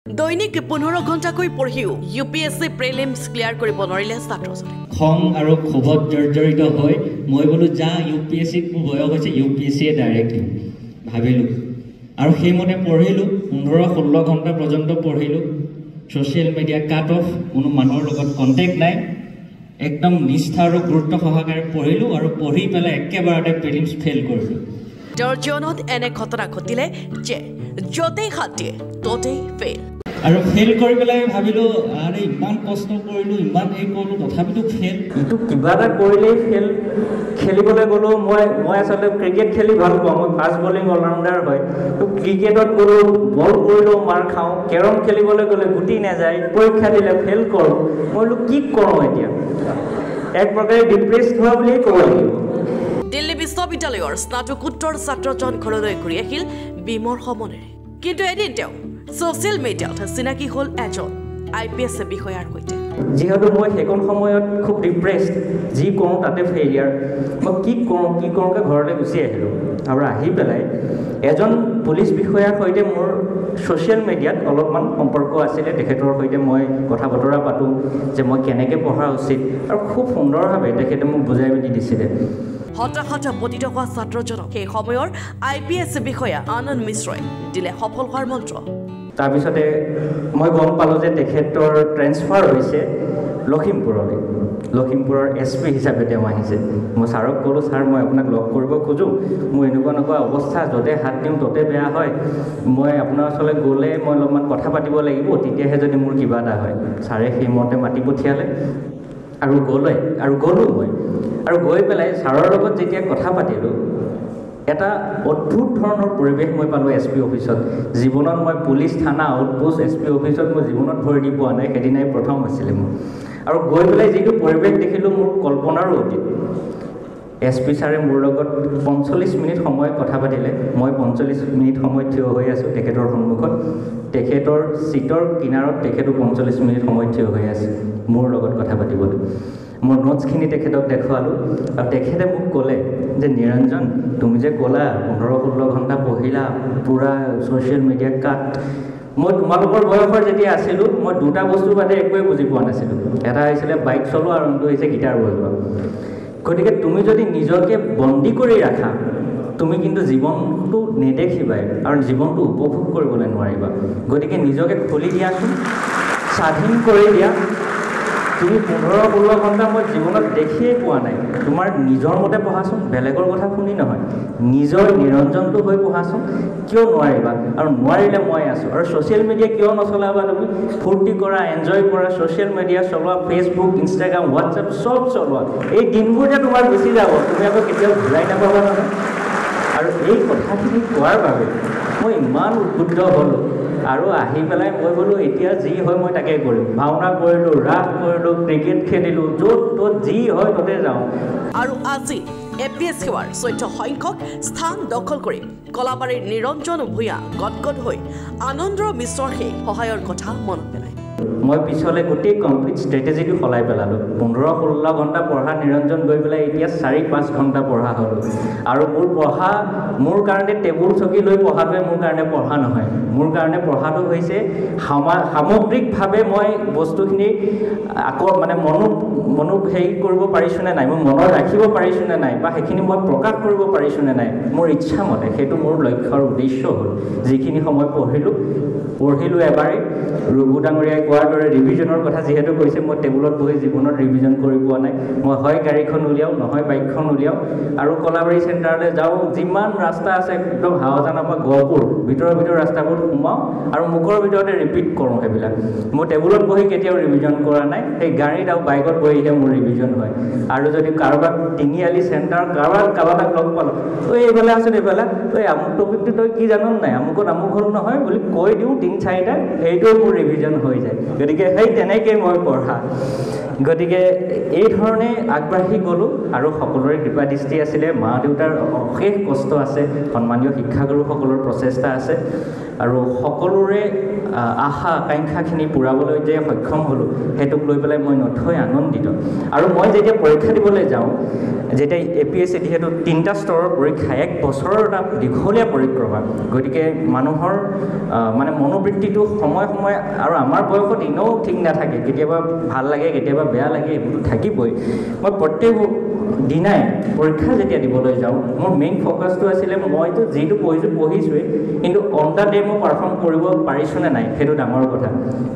দৈনিক 15 ঘণ্টাকৈ পঢ়িও UPSC prelims clear কৰিব নোৱাৰিলে ছাত্ৰজনে খং আৰু ক্ষোভত জৰ্জৰিত হৈ মই বলো যা UPSC বয়স হৈছে UPSC ডাইৰেক্ট ভাবিলো আৰু সেইমতে পঢ়িলো 15-16 ঘণ্টা পৰ্যন্ত পঢ়িলো সোশ্যাল মিডিয়া কাট অফ কোনো মানুহৰ লগত কন্টেক্ট নাই একদম নিষ্ঠা আৰু গুৰুত্ব সহকাৰে পঢ়িলো আৰু পঢ়ি পেলাই একেবাৰতে প্ৰিলিমছ ফেল কৰিলো জৰ্জনত এনে ঘটনা ঘটিলে যে যতেই হাত দিয়ে ততেই ফেল আৰু ফেল কৰি পেলাই ভাবিলো আৰে ইমান কষ্ট কৰিলো ইমান এই কৰিলো তথাপিতো ফেল ইটো কিবা এটা কৰিলেই ফেল খেলিবলৈ গলো মই আসলে ক্ৰিকেট খেলি ভাল পাওঁ মই ফাষ্ট বলিং অলৰাউণ্ডাৰ হয় তো ক্ৰিকেটত গলো বল কৰিলো মাৰ খাওঁ কেৰম খেলিবলৈ গলে গুটি নাযায় পৰীক্ষা দিলে ফেল কৰো মই কি কৰো এতিয়া এক প্ৰকাৰে ডিপ্ৰেছড হোৱা বুলি ক'ব লাগিব দিল্লী বিশ্ববিদ্যালয়ৰ স্নাতকোত্তৰ ছাত্ৰজন ঘৰলৈ ঘূৰি আহিল বিমৰ্ষ মনেৰে কিন্তু এদিন তেওঁ সোশ্যাল মিডিয়াত চিনাকি হল এজন IPS বিষয়াৰ সৈতে যেহেতু মই সেইখন সময়ত খুব ডিপ্ৰেছড যি কৰোঁ তাতে ফেইলিয়াৰ মই কি কৰোঁকে ঘৰলৈ গুচি আহিলোঁ আৰু আহি পেলাই এজন পুলিচ বিষয়াৰ সৈতে মোৰ সোশ্যাল মিডিয়াত অলপমান সম্পৰ্ক আছিলে তেখেতৰ সৈতে মই কথা বতৰা পাতোঁ যে মই কেনেকৈ পঢ়া উচিত আৰু খুব সুন্দৰভাৱে তেখেতে মোক বুজাই মেলি দিছিলে হতাশাত পতিত হোৱা ছাত্ৰজনক সেই সময়ৰ IPS বিষয়া আনন্দ মিশ্ৰই দিলে সফল হোৱাৰ মন্ত্ৰ তাৰপিছতে মই গম পালোঁ যে তেখেতৰ ট্ৰেন্সফাৰ হৈছে লখিমপুৰৰ SP হিচাপে তেওঁ আহিছে মই ছাৰক ক'লোঁ ছাৰ মই আপোনাক লগ কৰিব খোজোঁ মোৰ এনেকুৱা অৱস্থা য'তে হাত দিওঁ ত'তে বেয়া হয় মই আপোনাৰ ওচৰলৈ গ'লে মই অলপমান কথা পাতিব লাগিব তেতিয়াহে যদি মোৰ কিবা এটা হয় ছাৰে সেইমতে মাতি পঠিয়ালে আৰু গ'লোঁ মই আৰু গৈ পেলাই ছাৰৰ লগত যেতিয়া কথা পাতিলোঁ এটা অদ্ভুত ধৰণৰ পৰিৱেশ মই পালোঁ SP অফিচত জীৱনত মই পুলিচ থানা আউটপোষ্ট SP অফিচত মই জীৱনত ভৰি দি পোৱা নাই সেইদিনাই প্ৰথম আছিলে মোৰ আৰু গৈ পেলাই যিটো পৰিৱেশ দেখিলোঁ মোৰ কল্পনাৰো অতীত SP ছাৰে মোৰ লগত 45 মিনিট সময় কথা পাতিলে মই 45 মিনিট সময় থিয় হৈ আছোঁ তেখেতৰ সন্মুখত তেখেতৰ চিটৰ কিনাৰত তেখেতো 45 মিনিট সময় থিয় হৈ আছে মোৰ লগত কথা পাতিবলৈ মোৰ নোটছখিনি তেখেতক দেখুৱালোঁ আৰু তেখেতে মোক ক'লে যে নিৰঞ্জন তুমি যে ক'লা 15-16 ঘণ্টা পঢ়িলা পূৰা ছ'চিয়েল মিডিয়া কাট মই তোমালোকৰ বয়সৰ যেতিয়া আছিলোঁ মই দুটা বস্তুৰ বাদে একোৱেই বুজি পোৱা নাছিলোঁ এটা হৈছিলে বাইক চলোৱা আৰু আনটো হৈছে গীটাৰ বজোৱা গতিকে তুমি যদি নিজকে বন্দী কৰি ৰাখা তুমি কিন্তু জীৱনটো নেদেখিবাই আৰু জীৱনটো উপভোগ কৰিবলৈ নোৱাৰিবা গতিকে নিজকে খুলি দিয়াচোন স্বাধীন কৰি দিয়া তুমি 15-16 ঘণ্টা মই জীৱনত দেখিয়েই পোৱা নাই তোমাৰ নিজৰ মতে পঢ়াচোন বেলেগৰ কথা শুনি নহয় নিজৰ নিৰঞ্জনটো হৈ পঢ়াচোন কিয় নোৱাৰিবা আৰু নোৱাৰিলে মই আছোঁ আৰু ছ'চিয়েল মিডিয়া কিয় নচলাবা তুমি ফূৰ্তি কৰা এনজয় কৰা ছ'চিয়েল মিডিয়া চলোৱা ফেচবুক ইনষ্টাগ্ৰাম হোৱাটছএপ চব চলোৱা এই দিনবোৰ যে তোমাৰ গুচি যাব তুমি আকৌ কেতিয়াও ঘূৰাই নাপাবা নহয় আৰু এই কথাখিনি কোৱাৰ বাবে মই ইমান উদ্বুদ্ধ হ'লোঁ আৰু আহি পেলাই মই বোলো এতিয়া যি হয় মই তাকে কৰিম ভাওনা কৰিলোঁ ৰাস কৰিলোঁ ক্ৰিকেট খেলিলোঁ য'ত যি হয় ততে যাওঁ আৰু আজি APS সেৱাৰ 14 সংখ্যক স্থান দখল কৰি কলাবাৰীৰ নিৰঞ্জন ভূঞা গদগদ হৈ আনন্দ মিশ্ৰৰ সেই সহায়ৰ কথা মনত পেলায় মই পিছলৈ গোটেই কমপ্লিট ষ্ট্ৰেটেজিটো সলাই পেলালোঁ 15-16 ঘণ্টা পঢ়া নিৰঞ্জন গৈ পেলাই এতিয়া 4-5 ঘণ্টা পঢ়া হ'ল আৰু মোৰ কাৰণে টেবুল চকী লৈ পঢ়াটোৱে মোৰ কাৰণে পঢ়া নহয় মোৰ কাৰণে পঢ়াটো হৈছে সামগ্ৰিকভাৱে মই বস্তুখিনি আকৌ মানে মনো হেৰি কৰিব পাৰিছোঁ নে নাই মই মনত ৰাখিব পাৰিছোঁ নে নাই বা সেইখিনি মই প্ৰকাশ কৰিব পাৰিছোঁ নে নাই মোৰ ইচ্ছা মতে সেইটো মোৰ লক্ষ্য আৰু উদ্দেশ্য হ'ল যিখিনি সময় পঢ়িলোঁ এবাৰেই ৰঘু ডাঙৰীয়াই কোৱাৰ দৰে ৰিভিজনৰ কথা যিহেতু কৈছে মই টেবুলত বহি জীৱনত ৰিভিজন কৰি পোৱা নাই মই হয় গাড়ীখন উলিয়াওঁ নহয় বাইকখন উলিয়াওঁ আৰু কলাবাৰী চেণ্টাৰলৈ যাওঁ যিমান ৰাস্তা আছে একদম হাৱাজানৰ পৰা গহপুৰ ভিতৰৰ ৰাস্তাবোৰ সোমাওঁ আৰু মুখৰ ভিতৰতে ৰিপিট কৰোঁ সেইবিলাক মই টেবুলত বহি কেতিয়াও ৰিভিজন কৰা নাই সেই গাড়ীত আৰু বাইকত বহিহে মোৰ ৰিভিজন হয় আৰু যদি কাৰোবাক তিনিআলি চেণ্টাৰ কাৰোবাক লগ পালোঁ ঐ এইফালে আছোঁ এইফালে ঐ আমুক টপিকটো তই কি জানো নাই আমুকত আমুক হ'ল নহয় বুলি কৈ দিওঁ 3-4টা সেইটোৱে মোৰ ৰিভিজন হৈ যায় গতিকে সেই তেনেকৈ মই পঢ়া গতিকে এই ধৰণে আগবাঢ়ি গ'লোঁ আৰু সকলোৰে কৃপা দৃষ্টি আছিলে মা দেউতাৰ অশেষ কষ্ট আছে সন্মানীয় শিক্ষাগুৰুসকলৰ প্ৰচেষ্টা আছে আৰু সকলোৰে আশা আকাংক্ষাখিনি পূৰাবলৈ যে সক্ষম হ'লোঁ সেইটোক লৈ পেলাই মই নথৈ আনন্দিত আৰু মই যেতিয়া পৰীক্ষা দিবলৈ যাওঁ যেতিয়া APSC যিহেতু 3টা স্তৰৰ পৰীক্ষা 1 বছৰৰ এটা দীঘলীয়া পৰিক্ৰমা গতিকে মানুহৰ মানে মনোবৃত্তিটো সময় সময় আৰু আমাৰ বয়সত এনেও ঠিক নাথাকে কেতিয়াবা ভাল লাগে কেতিয়াবা বেয়া লাগে এইবোৰ থাকিবই মই প্ৰত্যেক দিনাই পৰীক্ষা যেতিয়া দিবলৈ যাওঁ মোৰ মেইন ফ'কাছটো আছিলে মইতো যিটো পঢ়িছোঁৱেই কিন্তু অন দ্য ডে মই পাৰফৰ্ম কৰিব পাৰিছোঁ নে নাই সেইটো ডাঙৰ কথা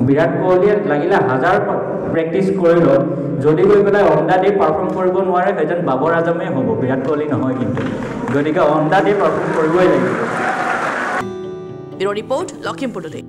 বিৰাট কোহলীয়ে লাগিলে 1000 প্ৰেক্টিছ কৰি লয় যদি গৈ পেলাই অন দ্য ডে পাৰফৰ্ম কৰিব নোৱাৰে সেইজন বাবৰ আজমেই হ'ব বিৰাট কোহলী নহয় কিন্তু গতিকে অন দ্য ডে পাৰফৰ্ম কৰিবই লাগিব ব্যুৰ ৰিপৰ্ট লখিমপুৰ টুডে